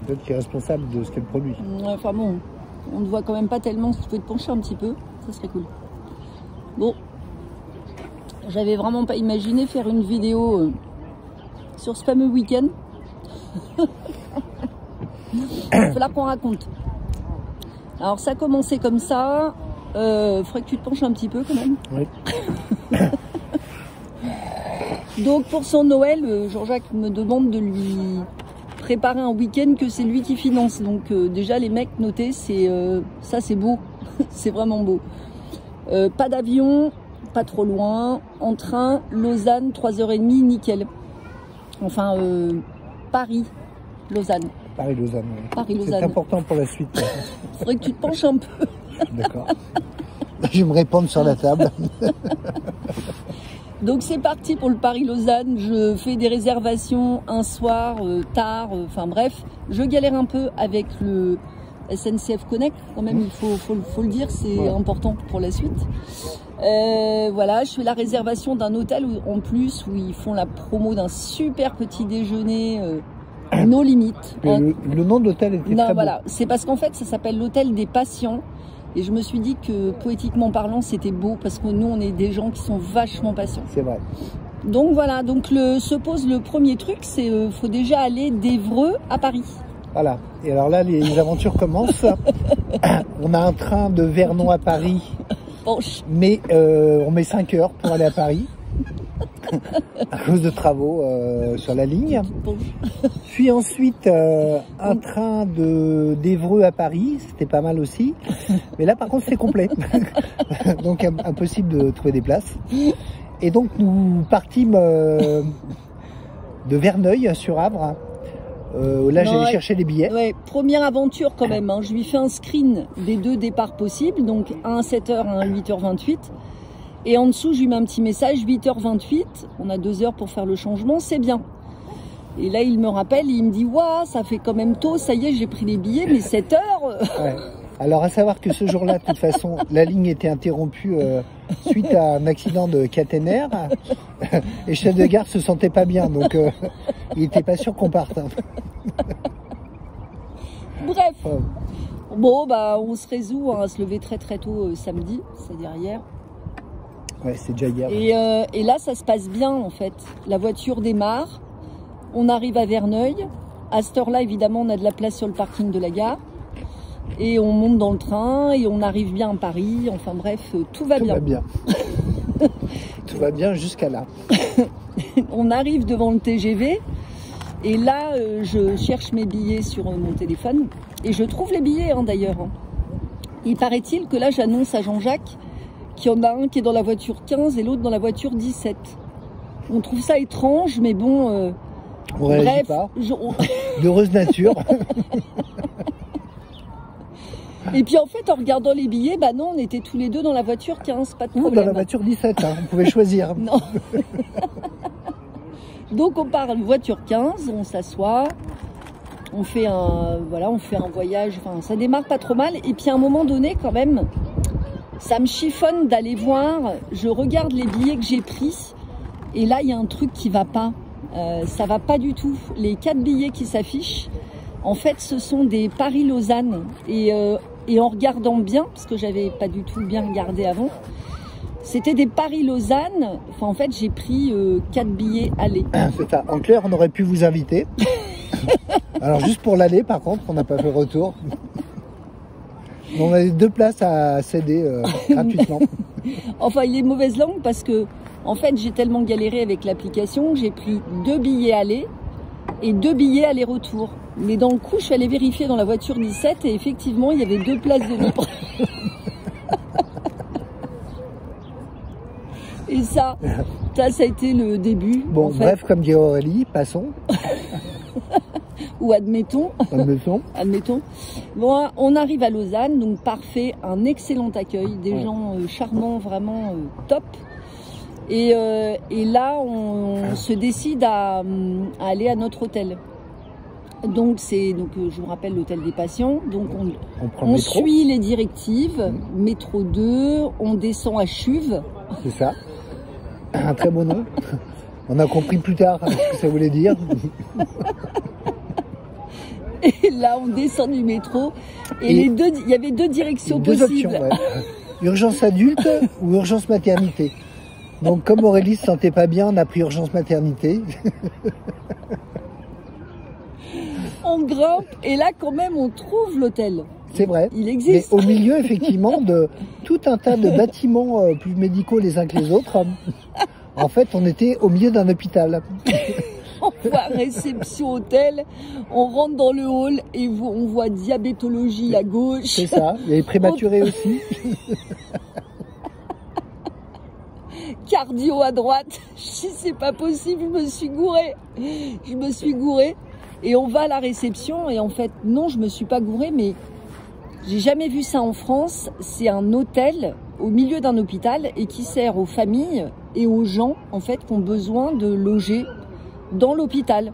Peut-être qu'il est responsable de ce qu'elle produit. Enfin bon, on ne voit quand même pas tellement. Si tu pouvais te pencher un petit peu, ça serait cool. Bon, j'avais vraiment pas imaginé faire une vidéo sur ce fameux week-end. Il va falloir qu'on raconte. Alors ça a commencé comme ça. Faudrait que tu te penches un petit peu quand même. Oui. Donc pour son Noël, Jean-Jacques me demande de lui préparer un week-end que c'est lui qui finance. Donc déjà les mecs, notez, c'est ça c'est beau, c'est vraiment beau. Pas d'avion, pas trop loin, en train, Lausanne, 3h30, nickel. Enfin, Paris, Lausanne. Paris-Lausanne. Oui. Paris-Lausanne. C'est important pour la suite. Faudrait que tu te penches un peu. D'accord. Je vais me répandre sur la table. Donc c'est parti pour le Paris-Lausanne. Je fais des réservations un soir, tard, enfin bref. Je galère un peu avec le SNCF Connect, quand même, il faut le dire, c'est important pour la suite. Voilà, je fais la réservation d'un hôtel en plus où ils font la promo d'un super petit déjeuner no limite. Le nom de l'hôtel était très voilà, beau. c'est parce qu'en fait ça s'appelle l'hôtel des patients. Et je me suis dit que poétiquement parlant c'était beau parce que nous on est des gens qui sont vachement patients. C'est vrai. Donc voilà, donc se pose le premier truc, c'est faut déjà aller d'Évreux à Paris. Voilà, et alors là les aventures commencent. On a un train de Vernon à Paris, mais on met 5 heures pour aller à Paris. À cause de travaux sur la ligne. Puis ensuite un train d'Évreux à Paris, c'était pas mal aussi. Mais là par contre c'est complet. Donc impossible de trouver des places. Et donc nous partîmes de Verneuil-sur-Avre. Là j'allais chercher les billets. Ouais, première aventure quand même. Hein. Je lui fais un screen des 2 départs possibles. Donc un à 7h, un à 8h28. Et en dessous, je lui mets un petit message, 8h28, on a 2 heures pour faire le changement, c'est bien. Et là, il me rappelle, il me dit, waouh, ça fait quand même tôt, ça y est, j'ai pris les billets, mais 7 heures. Ouais. Alors, à savoir que ce jour-là, de toute façon, la ligne était interrompue suite à un accident de caténaire. Et le chef de gare se sentait pas bien, donc il était pas sûr qu'on parte. Hein. Bref. Bon, bah, on se résout à se lever très très tôt samedi, c'est-à-dire hier. Ouais, c'est déjà hier. Et là, ça se passe bien, en fait. La voiture démarre. On arrive à Verneuil. À cette heure-là, évidemment, on a de la place sur le parking de la gare. Et on monte dans le train et on arrive bien à Paris. Enfin bref, tout va bien. Tout va bien. Tout va bien jusqu'à là. On arrive devant le TGV. Et là, je cherche mes billets sur mon téléphone. Et je trouve les billets, hein, d'ailleurs. Il paraît-il que là, j'annonce à Jean-Jacques qu'il y en a un qui est dans la voiture 15 et l'autre dans la voiture 17. On trouve ça étrange, mais bon... on réagit pas. D'heureuse nature. Et puis en fait, en regardant les billets, bah non, on était tous les 2 dans la voiture 15, pas de problème. Ou dans la voiture 17, hein, on pouvait choisir. Non. Donc on part voiture 15, on s'assoit, on fait un voyage, enfin ça démarre pas trop mal. Et puis à un moment donné, quand même... ça me chiffonne d'aller voir, je regarde les billets que j'ai pris et là il y a un truc qui va pas, ça va pas du tout. Les 4 billets qui s'affichent, en fait ce sont des Paris-Lausanne et en regardant bien, parce que j'avais pas du tout bien regardé avant, c'était des Paris-Lausanne, enfin en fait j'ai pris 4 billets aller. C'est ça, en clair on aurait pu vous inviter. Alors juste pour l'aller par contre, on n'a pas fait retour. On a 2 places à céder gratuitement. Enfin, il est mauvaise langue parce que, en fait, j'ai tellement galéré avec l'application que j'ai pris 2 billets aller et 2 billets aller-retour. Mais dans le coup, je suis allée vérifier dans la voiture 17 et effectivement, il y avait 2 places de libre. Et ça a été le début. Bon, en fait. Bref, comme dit Aurélie, passons. Ou admettons. Admettons. Bon, on arrive à Lausanne, donc parfait, un excellent accueil, des gens charmants, vraiment top. Et là, on se décide à aller à notre hôtel. Donc je vous rappelle l'hôtel des patients. Donc on suit les directives, métro 2, on descend à Chuve. C'est ça. Un très beau nom. On a compris plus tard ce que ça voulait dire. Et là, on descend du métro. Et il y avait deux directions possibles. Options, ouais. Urgence adulte ou urgence maternité. Donc, comme Aurélie se sentait pas bien, on a pris urgence maternité. On grimpe et là, quand même, on trouve l'hôtel. C'est vrai. Il existe. Mais au milieu, effectivement, de tout un tas de bâtiments plus médicaux les uns que les autres. En fait, on était au milieu d'un hôpital. On voit réception hôtel, on rentre dans le hall et on voit diabétologie à gauche. C'est ça, il y avait prématuré aussi. Cardio à droite. Si c'est pas possible, je me suis gourée. Je me suis gourée. Et on va à la réception et en fait, non, je me suis pas gourée, mais j'ai jamais vu ça en France. C'est un hôtel au milieu d'un hôpital et qui sert aux familles et aux gens, en fait, qui ont besoin de loger dans l'hôpital.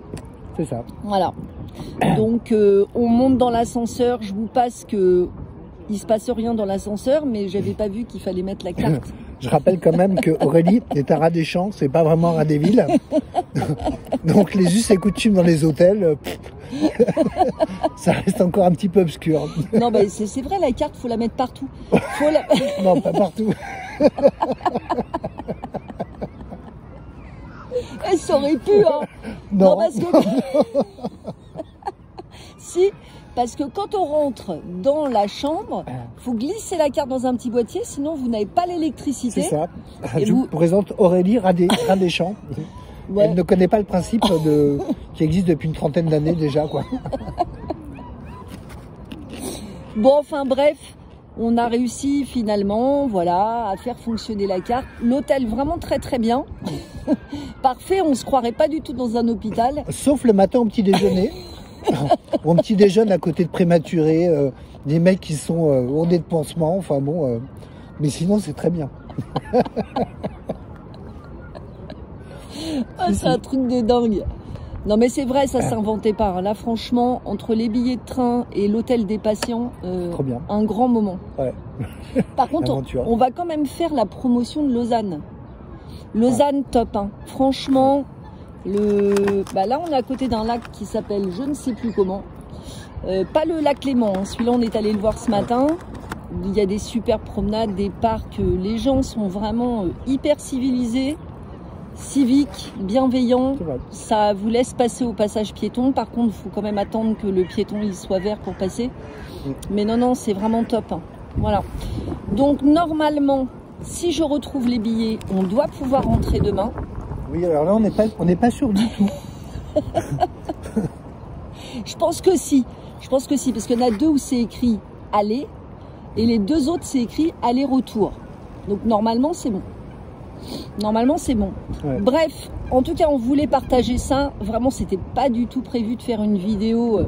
C'est ça. Voilà. Donc, on monte dans l'ascenseur. Je vous passe que il se passe rien dans l'ascenseur, mais j'avais pas vu qu'il fallait mettre la carte. Je rappelle quand même que Aurélie est un rat des champs, c'est pas vraiment un rat des villes. Donc les us et coutumes dans les hôtels, ça reste encore un petit peu obscur. Non, mais c'est vrai, la carte, faut la mettre partout. Non, pas partout. Ça aurait pu, hein. Non, parce que... Si, parce que quand on rentre dans la chambre, faut glisser la carte dans un petit boîtier, sinon vous n'avez pas l'électricité. C'est ça. Je vous présente Aurélie, rat des champs. Ouais. Elle ne connaît pas le principe qui existe depuis une trentaine d'années déjà, quoi. Bon, enfin bref, on a réussi finalement, voilà, à faire fonctionner la carte. L'hôtel vraiment très très bien. Parfait, on se croirait pas du tout dans un hôpital. Sauf le matin au petit déjeuner. Au petit déjeuner à côté de prématurés, des mecs qui sont ournés de pansements, enfin bon, mais sinon c'est très bien. C'est un truc de dingue. Non mais c'est vrai, ça s'inventait pas. Là franchement, entre les billets de train et l'hôtel des patients, trop bien. Un grand moment. Ouais. Par contre, on va quand même faire la promotion de Lausanne. Lausanne top 1. Franchement, là on est à côté d'un lac qui s'appelle je ne sais plus comment. Pas le lac Léman, hein. Celui-là on est allé le voir ce matin. Il y a des super promenades, des parcs. Les gens sont vraiment hyper civilisés. Civique, bienveillant, ça vous laisse passer au passage piéton. Par contre, il faut quand même attendre que le piéton il soit vert pour passer. Mais non, c'est vraiment top. Hein. Voilà. Donc normalement, si je retrouve les billets, on doit pouvoir rentrer demain. Oui, alors là, on n'est pas sûr du tout. Je pense que si. Parce qu'il y en a deux où c'est écrit aller et les deux autres c'est écrit aller-retour. Donc normalement, c'est bon. Ouais. Bref, en tout cas, on voulait partager ça. Vraiment, c'était pas du tout prévu de faire une vidéo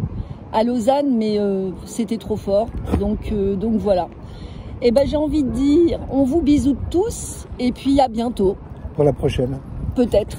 à Lausanne, mais c'était trop fort. Donc voilà. Et ben, j'ai envie de dire, on vous bisoute tous et puis à bientôt. Pour la prochaine. Peut-être.